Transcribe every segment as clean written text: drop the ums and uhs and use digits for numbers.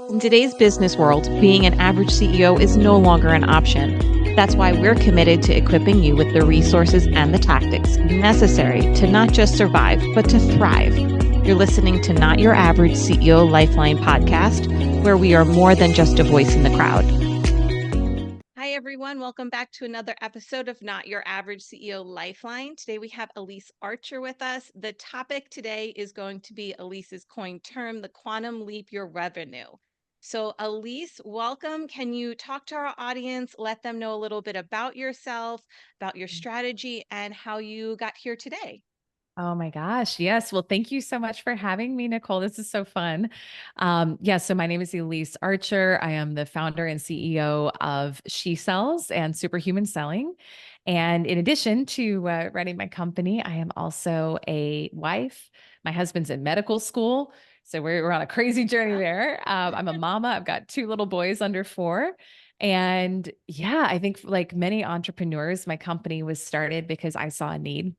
In today's business world, being an average CEO is no longer an option. That's why we're committed to equipping you with the resources and the tactics necessary to not just survive, but to thrive. You're listening to Not Your Average CEO Lifeline podcast, where we are more than just a voice in the crowd. Hi, everyone. Welcome back to another episode of Not Your Average CEO Lifeline. Today we have Elyse Archer with us. The topic today is going to be Elyse's coined term, the quantum leap your revenue. So, Elyse, welcome. Can you talk to our audience, let them know a little bit about yourself, about your strategy, and how you got here today? Oh my gosh. Yes. Well, thank you so much for having me, Nicole. This is so fun. So my name is Elyse Archer. I am the founder and CEO of She Sells and Superhuman Selling. And in addition to running my company, I am also a wife. My husband's in medical school. So we're on a crazy journey there. I'm a mama. I've got two little boys under 4. And yeah, I think like many entrepreneurs, my company was started because I saw a need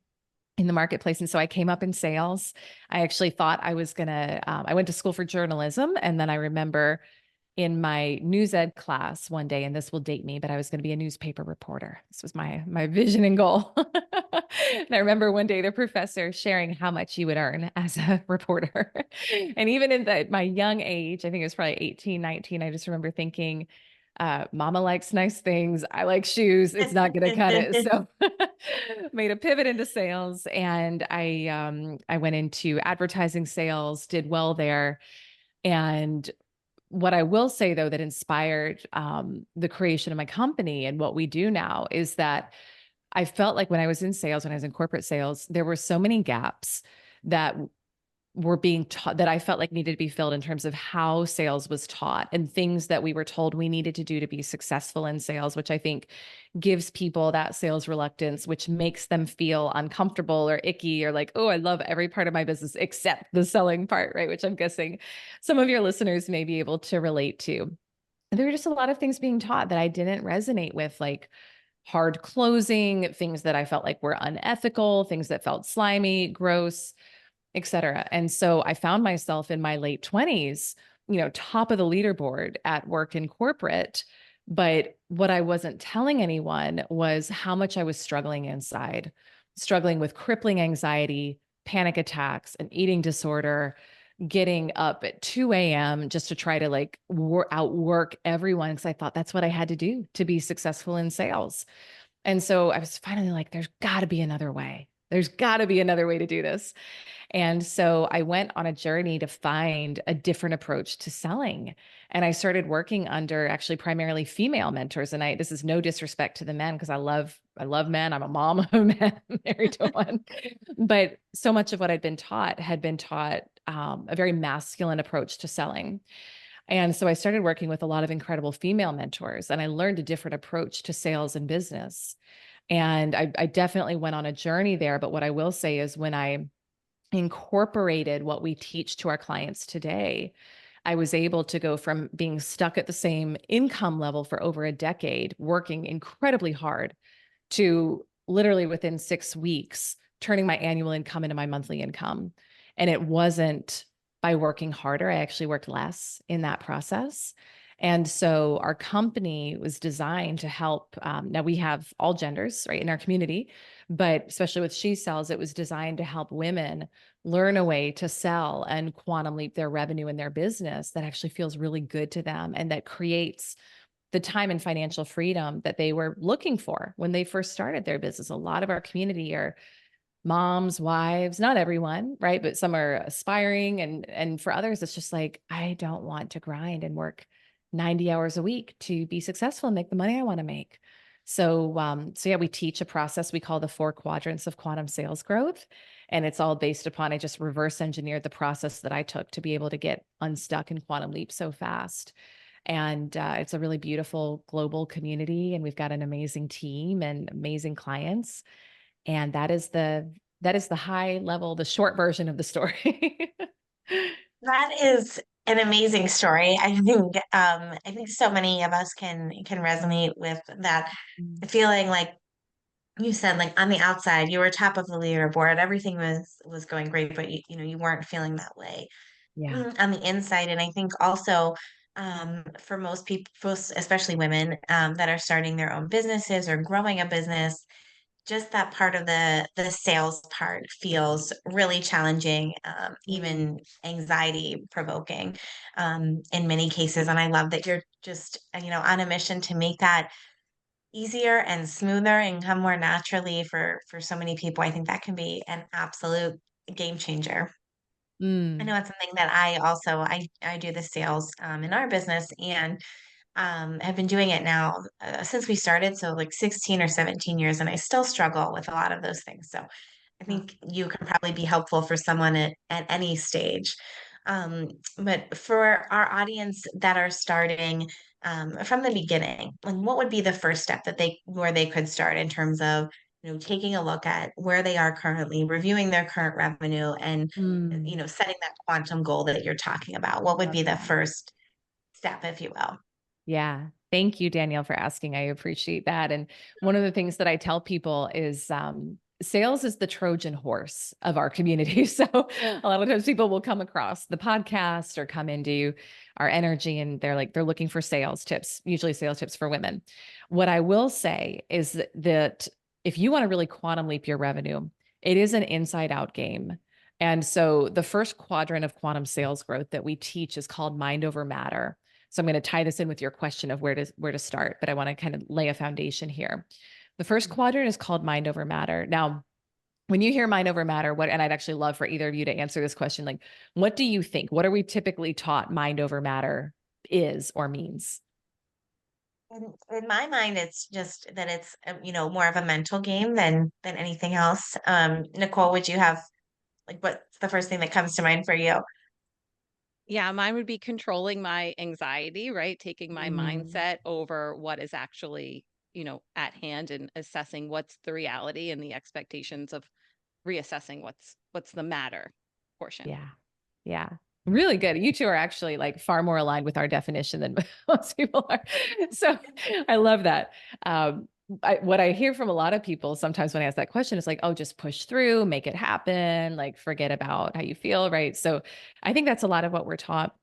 in the marketplace. And so I came up in sales. I actually thought I was going to, I went to school for journalism. And then I remember in my news ed class one day, and this will date me, but I was going to be a newspaper reporter. This was my vision and goal. And I remember one day the professor sharing how much you would earn as a reporter. And even in my young age, I think it was probably 18, 19, I just remember thinking, mama likes nice things. I like shoes. It's not going to cut it. So made a pivot into sales, and I went into advertising sales, did well there. And what I will say though, that inspired the creation of my company and what we do now is that I felt like when I was in sales, when I was in corporate sales, there were so many gaps that were being taught that I felt like needed to be filled in terms of how sales was taught and things that we were told we needed to do to be successful in sales, which I think gives people that sales reluctance, which makes them feel uncomfortable or icky or like, oh, I love every part of my business except the selling part, right? Which I'm guessing some of your listeners may be able to relate to. And there were just a lot of things being taught that I didn't resonate with, like hard closing, things that I felt like were unethical, things that felt slimy, gross, et cetera. And so I found myself in my late 20s, top of the leaderboard at work in corporate. But what I wasn't telling anyone was how much I was struggling inside, struggling with crippling anxiety, panic attacks, an eating disorder, getting up at 2 a.m. just to try to like outwork everyone because I thought that's what I had to do to be successful in sales. And so I was finally like, there's got to be another way. There's got to be another way to do this. And so I went on a journey to find a different approach to selling. And I started working under actually primarily female mentors. And this is no disrespect to the men because I love men. I'm a mom of a man, married to one. But so much of what I'd been taught had been taught a very masculine approach to selling. And so I started working with a lot of incredible female mentors, and I learned a different approach to sales and business. And I definitely went on a journey there. But what I will say is when I incorporated what we teach to our clients today, I was able to go from being stuck at the same income level for over a decade, working incredibly hard, to literally within 6 weeks, turning my annual income into my monthly income. And it wasn't by working harder. I actually worked less in that process. And so our company was designed to help. Now we have all genders, right, in our community, but especially with She Sells, it was designed to help women learn a way to sell and quantum leap their revenue in their business that actually feels really good to them and that creates the time and financial freedom that they were looking for when they first started their business. A lot of our community are moms, wives, not everyone, right? But some are aspiring. And for others, it's just like, I don't want to grind and work 90 hours a week to be successful and make the money I want to make. So yeah, we teach a process we call the 4 quadrants of quantum sales growth. And it's all based upon, I just reverse engineered the process that I took to be able to get unstuck in Quantum Leap so fast. And it's a really beautiful global community. And we've got an amazing team and amazing clients. And that is the high level, the short version of the story. That is an amazing story. I think so many of us can resonate with that Mm. feeling like you said, like on the outside, you were top of the leaderboard, everything was going great, but you weren't feeling that way Yeah. on the inside. And I think also for most people, especially women, that are starting their own businesses or growing a business, just that part of the sales part feels really challenging, Mm. even anxiety provoking, in many cases. And I love that you're just, on a mission to make that easier and smoother and come more naturally for so many people. I think that can be an absolute game changer. I Mm. know it's something that I do the sales, in our business, and have been doing it now, since we started, so like 16 or 17 years, and I still struggle with a lot of those things. So I Oh. think you can probably be helpful for someone at any stage. But for our audience that are starting, from the beginning, like what would be the first step where they could start in terms of, taking a look at where they are currently, reviewing their current revenue, and Mm. setting that quantum goal that you're talking about? What would Love be the that. first step, if you will? Yeah. Thank you, Danielle, for asking. I appreciate that. And one of the things that I tell people is sales is the Trojan horse of our community. So a lot of times people will come across the podcast or come into our energy and they're looking for sales tips, usually sales tips for women. What I will say is that if you want to really quantum leap your revenue, it is an inside out game. And so the first quadrant of quantum sales growth that we teach is called mind over matter. So I'm going to tie this in with your question of where to start, but I want to kind of lay a foundation here. The first quadrant is called mind over matter. Now, when you hear mind over matter, and I'd actually love for either of you to answer this question, like, what do you think? What are we typically taught mind over matter is or means? In my mind, it's just that it's, more of a mental game than anything else. Nicole, would you have, like, what's the first thing that comes to mind for you? Yeah, mine would be controlling my anxiety, right? Taking my Mm, mindset over what is actually, at hand and assessing what's the reality and the expectations of reassessing what's the matter portion. yeah. Yeah. Really good. You two are actually like far more aligned with our definition than most people are. So I love that. What I hear from a lot of people sometimes when I ask that question is like, oh, just push through, make it happen, like forget about how you feel. Right. So I think that's a lot of what we're taught.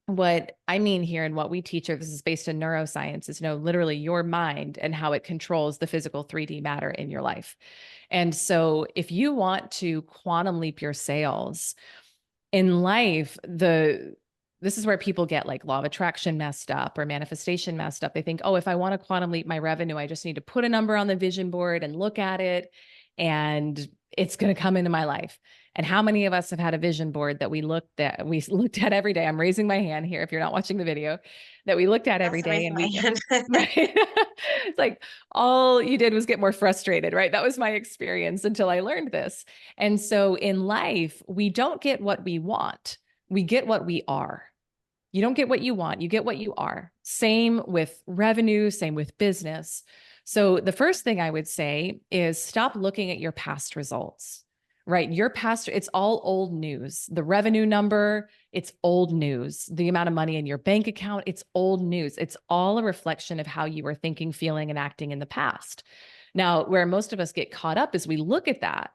What I mean here and what we teach, or this is based in neuroscience, is literally your mind and how it controls the physical 3D matter in your life. And so if you want to quantum leap your sales, in life, this is where people get like law of attraction messed up or manifestation messed up. They think, oh, if I want to quantum leap my revenue, I just need to put a number on the vision board and look at it, and it's going to come into my life. And how many of us have had a vision board that we looked at every day? I'm raising my hand here if you're not watching the video, that we looked at every Also day raising and my we hand. right. It's like all you did was get more frustrated, right? That was my experience until I learned this. And so in life, we don't get what we want. We get what we are. You don't get what you want, you get what you are. Same with revenue, same with business. So the first thing I would say is stop looking at your past results, right? Your past, it's all old news. The revenue number, it's old news. The amount of money in your bank account, it's old news. It's all a reflection of how you were thinking, feeling, and acting in the past. Now, where most of us get caught up is we look at that.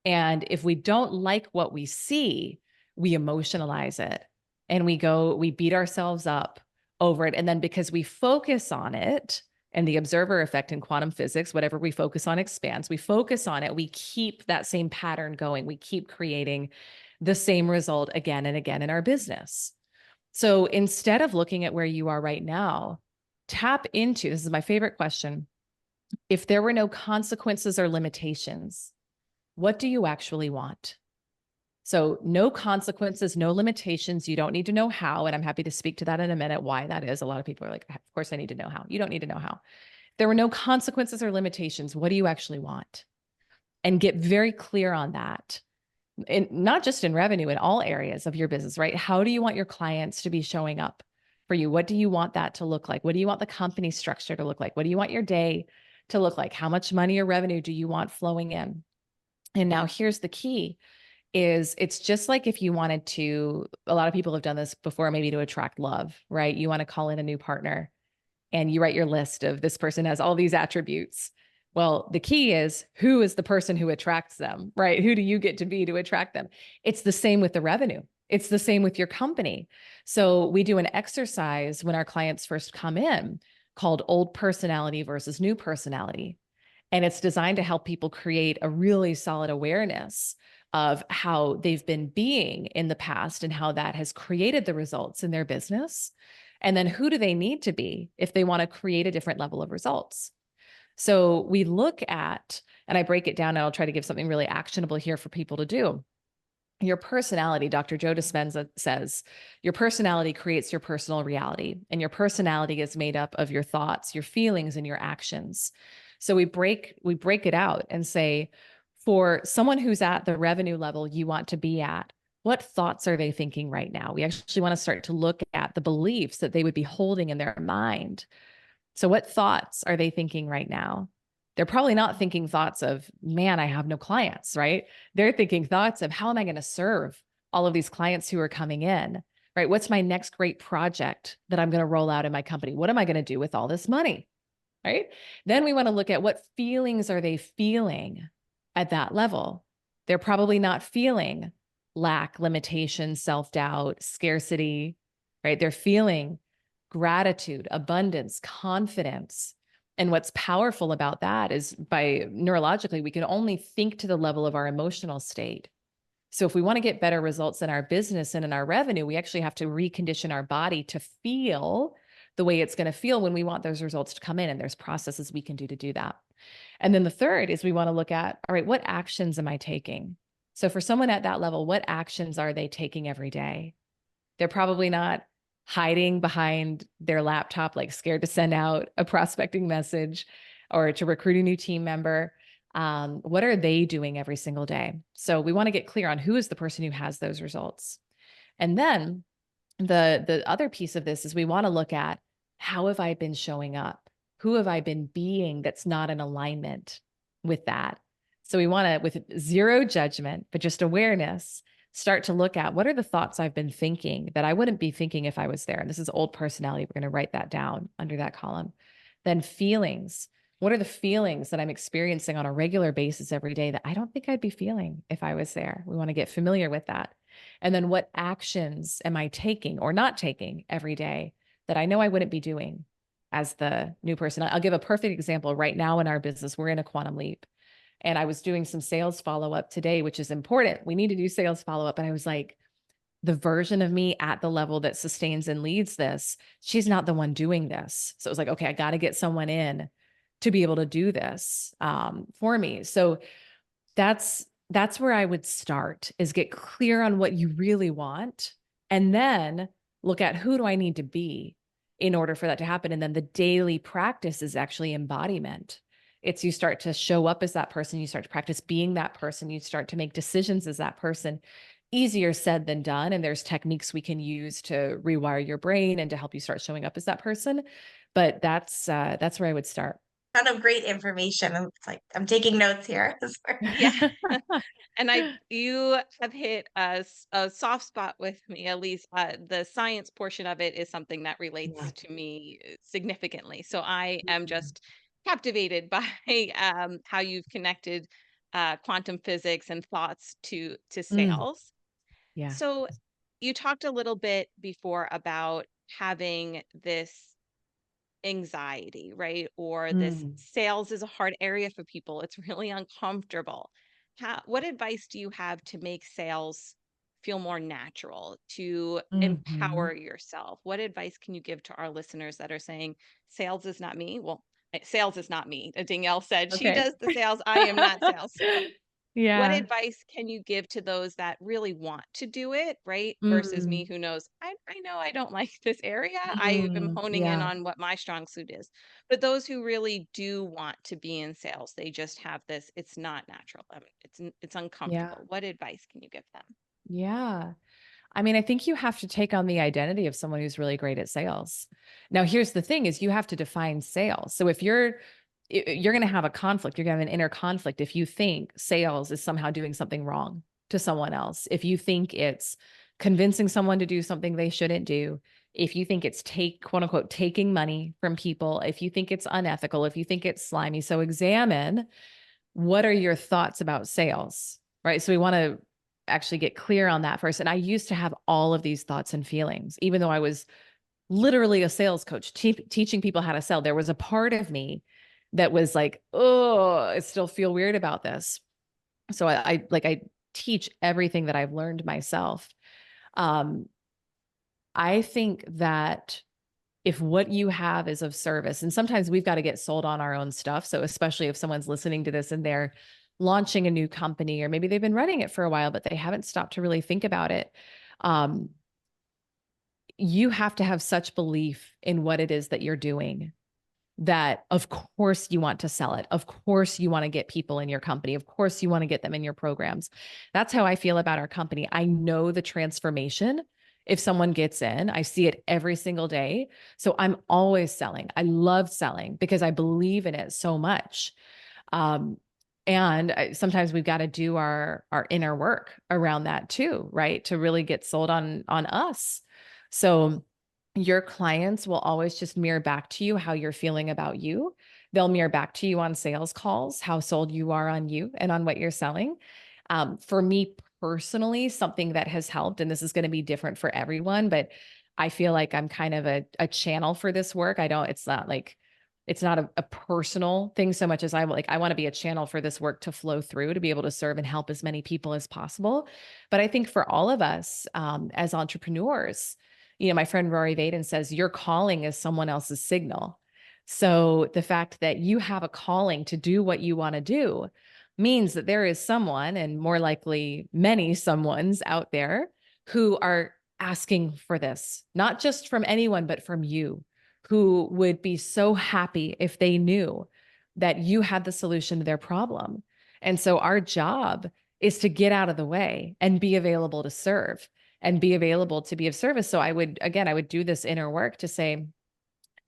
And if we don't like what we see, we emotionalize it and we beat ourselves up over it. And then because we focus on it and the observer effect in quantum physics, whatever we focus on expands, we focus on it, we keep that same pattern going. We keep creating the same result again and again in our business. So instead of looking at where you are right now, tap into this is my favorite question. If there were no consequences or limitations, what do you actually want? So, no consequences, no limitations. You don't need to know how. And I'm happy to speak to that in a minute, why that is. A lot of people are like, of course, I need to know how. You don't need to know how. If there were no consequences or limitations, what do you actually want? And get very clear on that. And not just in revenue, in all areas of your business, right? How do you want your clients to be showing up for you? What do you want that to look like? What do you want the company structure to look like? What do you want your day to look like? How much money or revenue do you want flowing in? And now here's the key is it's just like if you wanted to, a lot of people have done this before, maybe to attract love, right? You want to call in a new partner and you write your list of this person has all these attributes. Well, the key is who is the person who attracts them, right? Who do you get to be to attract them? It's the same with the revenue. It's the same with your company. So we do an exercise when our clients first come in called old personality versus new personality. And it's designed to help people create a really solid awareness of how they've been being in the past and how that has created the results in their business. And then who do they need to be if they want to create a different level of results? So we look at, and I break it down, and I'll try to give something really actionable here for people to do. Your personality, Dr. Joe Dispenza says, your personality creates your personal reality, and your personality is made up of your thoughts, your feelings, and your actions. So we break it out and say, for someone who's at the revenue level you want to be at, what thoughts are they thinking right now? We actually want to start to look at the beliefs that they would be holding in their mind. So what thoughts are they thinking right now? They're probably not thinking thoughts of, man, I have no clients, right? They're thinking thoughts of, how am I going to serve all of these clients who are coming in, right? What's my next great project that I'm going to roll out in my company? What am I going to do with all this money, right? Then we want to look at what feelings are they feeling at that level. They're probably not feeling lack, limitation, self-doubt, scarcity, right? They're feeling gratitude, abundance, confidence. And what's powerful about that is, by neurologically, we can only think to the level of our emotional state. So if we want to get better results in our business and in our revenue, we actually have to recondition our body to feel the way it's going to feel when we want those results to come in. And there's processes we can do to do that. And then the third is we want to look at, all right, what actions am I taking? So for someone at that level, what actions are they taking every day? They're probably not hiding behind their laptop, like scared to send out a prospecting message or to recruit a new team member. What are they doing every single day? So we want to get clear on who is the person who has those results. And then the other piece of this is we want to look at, how have I been showing up? Who have I been being that's not in alignment with that? So we want to, with zero judgment, but just awareness, start to look at, what are the thoughts I've been thinking that I wouldn't be thinking if I was there? And this is old personality. We're going to write that down under that column. Then feelings. What are the feelings that I'm experiencing on a regular basis every day that I don't think I'd be feeling if I was there? We want to get familiar with that. And then what actions am I taking or not taking every day that I know I wouldn't be doing as the new person? I'll give a perfect example. Right now in our business, we're in a quantum leap. And I was doing some sales follow-up today, which is important. We need to do sales follow-up. And I was like, the version of me at the level that sustains and leads this, she's not the one doing this. So it was like, okay, I got to get someone in to be able to do this for me. So that's where I would start, is get clear on what you really want, and then look at, who do I need to be in order for that to happen? And then the daily practice is actually embodiment. It's, you start to show up as that person, you start to practice being that person, you start to make decisions as that person. Easier said than done. And there's techniques we can use to rewire your brain and to help you start showing up as that person. But that's where I would start. Ton of great information. It's like I'm taking notes here. Yeah. And you have hit a soft spot with me, at least. The science portion of it is something that relates to me significantly. So I am just captivated by how you've connected quantum physics and thoughts to Mm, sales. yeah. So you talked a little bit before about having this anxiety, right? Or this Mm, sales is a hard area for people. It's really uncomfortable. What advice do you have to make sales feel more natural, to mhm. empower yourself? What advice can you give to our listeners that are saying, sales is not me? Well, sales is not me. Danielle said she Okay. does the sales. I am not sales. What Yeah. advice can you give to those that really want to do it, right? Versus me Mm, who knows, I know I don't like this area. I am honing in yeah. on what my strong suit is. But those who really do want to be in sales, they just have this, it's not natural. I mean, it's Yeah. uncomfortable. What advice can you give them? Yeah. I mean, I think you have to take on the identity of someone who's really great at sales. Now, here's the thing, is you have to define sales. So if you're going to have a conflict, you're going to have an inner conflict if you think sales is somehow doing something wrong to someone else. If you think it's convincing someone to do something they shouldn't do, if you think it's quote unquote, taking money from people, if you think it's unethical, if you think it's slimy. So examine, what are your thoughts about sales, right? So we want to actually get clear on that first. And I used to have all of these thoughts and feelings, even though I was literally a sales coach, teaching people how to sell. There was a part of me that was like, oh, I still feel weird about this. So I teach everything that I've learned myself. Um, I think that if what you have is of service, and sometimes we've got to get sold on our own stuff. So especially if someone's listening to this and they're launching a new company, or maybe they've been running it for a while, but they haven't stopped to really think about it. Um, you have to have such belief in what it is that you're doing that of course you want to sell it. Of course you want to get people in your company. Of course you want to get them in your programs. That's how I feel about our company. I know the transformation. If someone gets in, I see it every single day. So I'm always selling. I love selling because I believe in it so much. Um, sometimes we've got to do our inner work around that too, right? To really get sold on us. So your clients will always just mirror back to you how you're feeling about you. They'll mirror back to you on sales calls, how sold you are on you and on what you're selling. For me personally, something that has helped, and this is going to be different for everyone, but I feel like I'm kind of a channel for this work. It's not a personal thing so much as I want to be a channel for this work to flow through, to be able to serve and help as many people as possible. But I think for all of us, as entrepreneurs, my friend Rory Vaden says, your calling is someone else's signal. So the fact that you have a calling to do what you want to do means that there is someone, and more likely many someones out there, who are asking for this, not just from anyone, but from you, who would be so happy if they knew that you had the solution to their problem. And so our job is to get out of the way and be available to serve and be available to be of service. So I would do this inner work to say,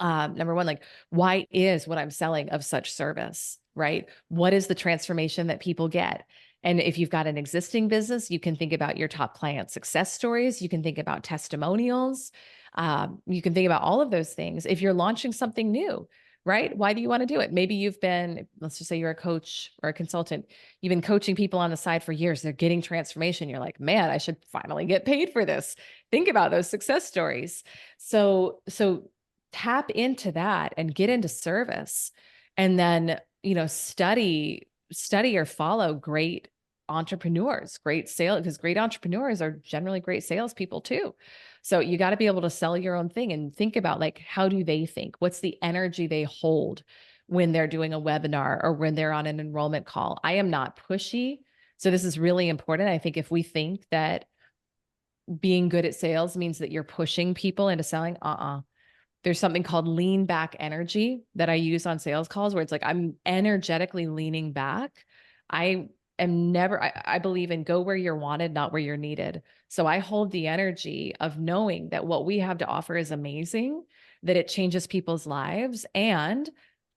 number one, like, why is what I'm selling of such service, right? What is the transformation that people get? And if you've got an existing business, you can think about your top client success stories. You can think about testimonials. You can think about all of those things. If you're launching something new, right? Why do you want to do it? Maybe let's just say you're a coach or a consultant. You've been coaching people on the side for years. They're getting transformation. You're like, man, I should finally get paid for this. Think about those success stories. So tap into that and get into service, and then, study or follow great entrepreneurs, because great entrepreneurs are generally great salespeople too. So you got to be able to sell your own thing and think about, like, how do they think? What's the energy they hold when they're doing a webinar or when they're on an enrollment call? I am not pushy. So this is really important. I think if we think that being good at sales means that you're pushing people into selling, there's something called lean back energy that I use on sales calls, where it's like, I'm energetically leaning back. I believe in go where you're wanted, not where you're needed. So I hold the energy of knowing that what we have to offer is amazing, that it changes people's lives. And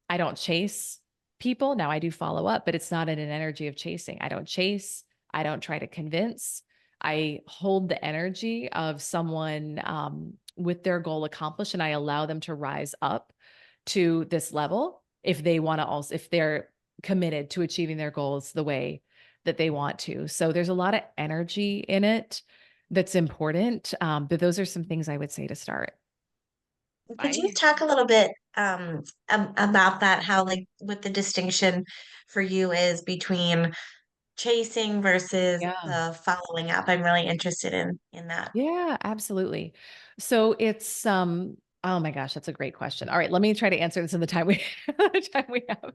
I don't chase people. Now I do follow up, but it's not in an energy of chasing. I don't chase. I don't try to convince. I hold the energy of someone, with their goal accomplished, and I allow them to rise up to this level if they're committed to achieving their goals the way that they want to. So there's a lot of energy in it that's important. But those are some things I would say to start. Could you talk a little bit about that? How, like, what the distinction for you is between chasing versus Yeah. the following up? I'm really interested in that. Yeah, absolutely. So it's oh my gosh, that's a great question. All right, let me try to answer this in the time the time we have.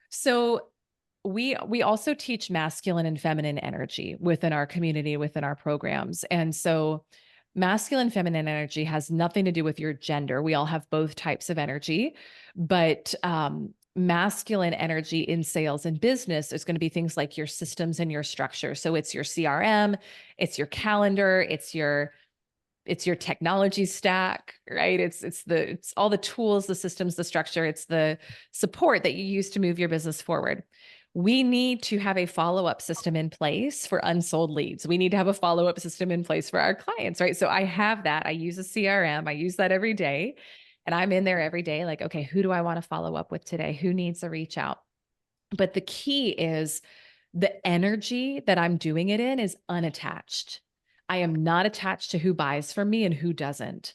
So we also teach masculine and feminine energy within our community, within our programs. And so masculine feminine energy has nothing to do with your gender. We all have both types of energy, but masculine energy in sales and business is going to be things like your systems and your structure. So it's your CRM, it's your calendar, it's your technology stack, right? It's all the tools, the systems, the structure, it's the support that you use to move your business forward. We need to have a follow-up system in place for unsold leads. We need to have a follow-up system in place for our clients, right? So I have that. I use a CRM. I use that every day. And I'm in there every day, like, okay, who do I want to follow up with today? Who needs a reach out? But the key is The energy that I'm doing it in is unattached. I am not attached to who buys from me and who doesn't.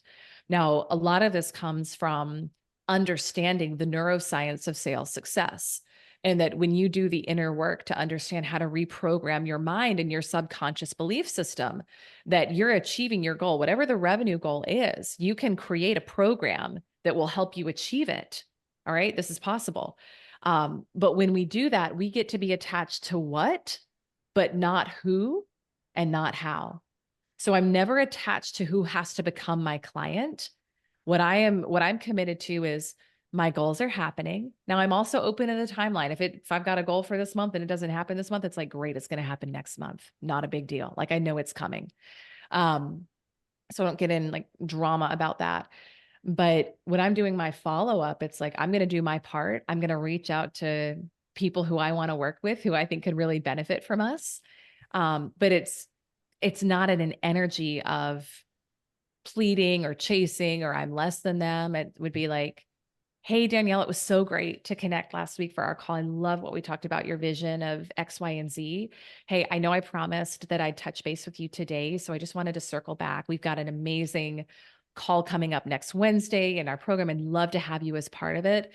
Now, a lot of this comes from understanding the neuroscience of sales success. And that when you do the inner work to understand how to reprogram your mind and your subconscious belief system, that you're achieving your goal, whatever the revenue goal is, you can create a program that will help you achieve it. All right. This is possible. But when we do that, we get to be attached to what, but not who and not how. So I'm never attached to who has to become my client. What I'm committed to is my goals are happening. Now I'm also open to the timeline. If I've got a goal for this month and it doesn't happen this month, it's like, great, it's going to happen next month. Not a big deal. Like I know it's coming. Um, so I don't get in like drama about that. But when I'm doing my follow-up, it's like, I'm going to do my part. I'm going to reach out to people who I want to work with, who I think could really benefit from us. But it's not in an energy of pleading or chasing, or I'm less than them. It would be like, hey, Danielle, it was so great to connect last week for our call. I love what we talked about, your vision of X, Y, and Z. Hey, I know I promised that I'd touch base with you today, so I just wanted to circle back. We've got an amazing call coming up next Wednesday in our program. I'd love to have you as part of it.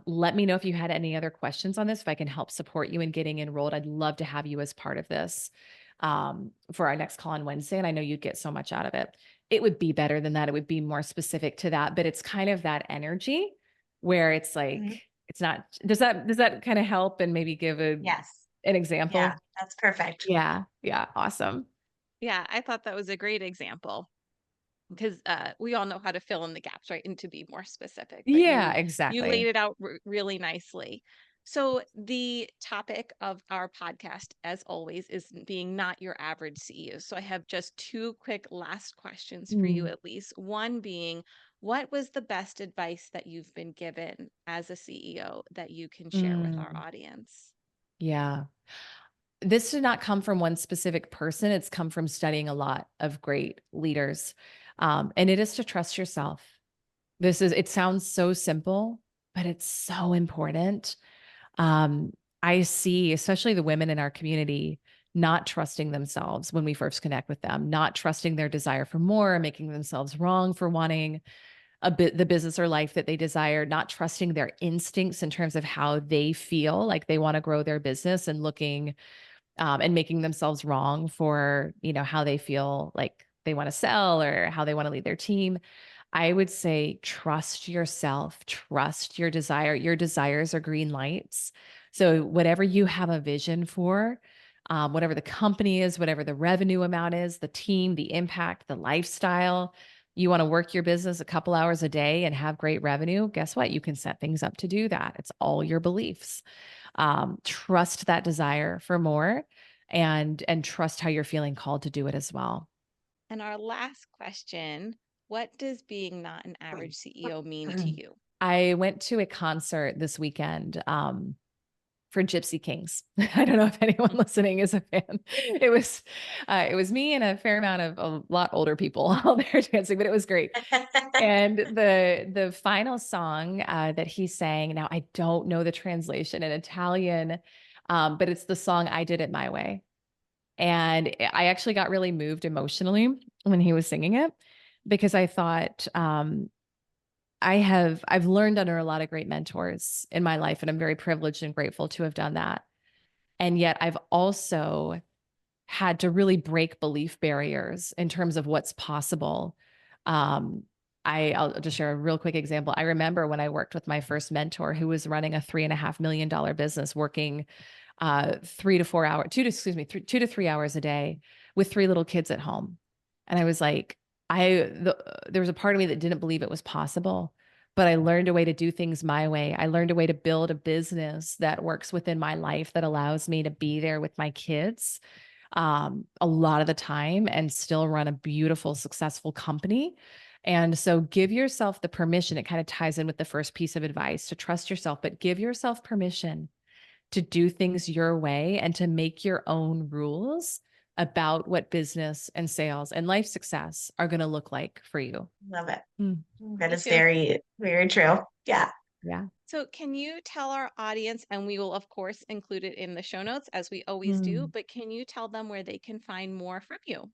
Let me know if you had any other questions on this, if I can help support you in getting enrolled. I'd love to have you as part of this for our next call on Wednesday. And I know you'd get so much out of it. It would be better than that. It would be more specific to that, but it's kind of that energy where it's like, it's not, does that kind of help and maybe give an example? Yeah, that's perfect. Yeah. Yeah. Awesome. Yeah, I thought that was a great example because we all know how to fill in the gaps, right? And to be more specific. But Yeah, you exactly. laid it out really nicely. So the topic of our podcast, as always, is being not your average CEO. So I have just two quick last questions for you, at least. One being, what was the best advice that you've been given as a CEO that you can share with our audience? Yeah. This did not come from one specific person. It's come from studying a lot of great leaders. And it is to trust yourself. It sounds so simple, but it's so important. I see, especially the women in our community, not trusting themselves when we first connect with them, not trusting their desire for more, making themselves wrong for wanting the business or life that they desire, not trusting their instincts in terms of how they feel like they want to grow their business, and looking and making themselves wrong for, how they feel like they want to sell or how they want to lead their team. I would say trust yourself, trust your desire. Your desires are green lights. So whatever you have a vision for, whatever the company is, whatever the revenue amount is, the team, the impact, the lifestyle, you want to work your business a couple hours a day and have great revenue, guess what? You can set things up to do that. It's all your beliefs. Trust that desire for more, and trust how you're feeling called to do it as well. And our last question, what does being not an average CEO mean to you? I went to a concert this weekend for Gypsy Kings. I don't know if anyone listening is a fan. It was me and a fair amount of a lot older people all there dancing, but it was great. And the final song that he sang, now I don't know the translation in Italian, but it's the song "I Did It My Way." And I actually got really moved emotionally when he was singing it, because I thought, I've learned under a lot of great mentors in my life, and I'm very privileged and grateful to have done that. And yet I've also had to really break belief barriers in terms of what's possible. I'll just share a real quick example. I remember when I worked with my first mentor, who was running a $3.5 million business, working 2 to 3 hours a day with 3 little kids at home. And I was like, there was a part of me that didn't believe it was possible, but I learned a way to do things my way. I learned a way to build a business that works within my life, that allows me to be there with my kids a lot of the time and still run a beautiful, successful company. And so give yourself the permission. It kind of ties in with the first piece of advice, to trust yourself, but give yourself permission to do things your way and to make your own rules about what business and sales and life success are going to look like for you. Love it. Mm. That is very, very true. Yeah. Yeah. So can you tell our audience, and we will of course include it in the show notes as we always do, Mm. but can you tell them where they can find more from you?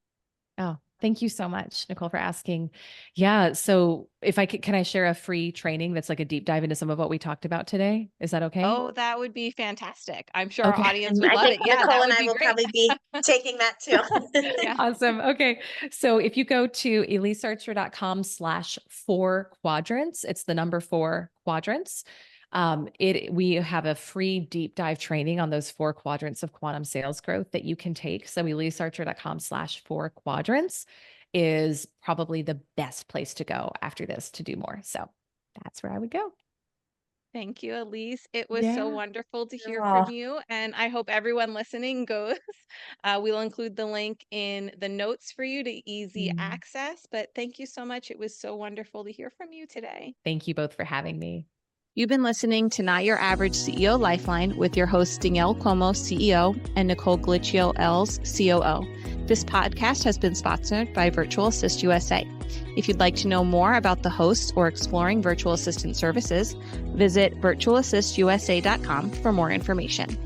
Oh, thank you so much, Nicole, for asking. Yeah. So if I could, can I share a free training that's like a deep dive into some of what we talked about today? Is that okay? Oh, that would be fantastic. I'm sure our Okay. audience And would I love think it. Yeah, Nicole that and would I be will great. probably be taking that too. Yeah. Awesome. Okay. So if you go to elisearcher.com/4 quadrants, it's the number 4 quadrants. We have a free deep dive training on those 4 quadrants of quantum sales growth that you can take. So elisearcher.com/4 quadrants is probably the best place to go after this to do more. So that's where I would go. Thank you, Elyse. It was so Yeah. wonderful to hear Oh, from you. And I hope everyone listening goes. We'll include the link in the notes for you to easy Mm. access. But thank you so much. It was so wonderful to hear from you today. Thank you both for having me. You've been listening to Not Your Average CEO Lifeline with your hosts Danielle Cuomo, CEO, and Nicole Glitchio Els, COO. This podcast has been sponsored by Virtual Assist USA. If you'd like to know more about the hosts or exploring virtual assistant services, visit virtualassistusa.com for more information.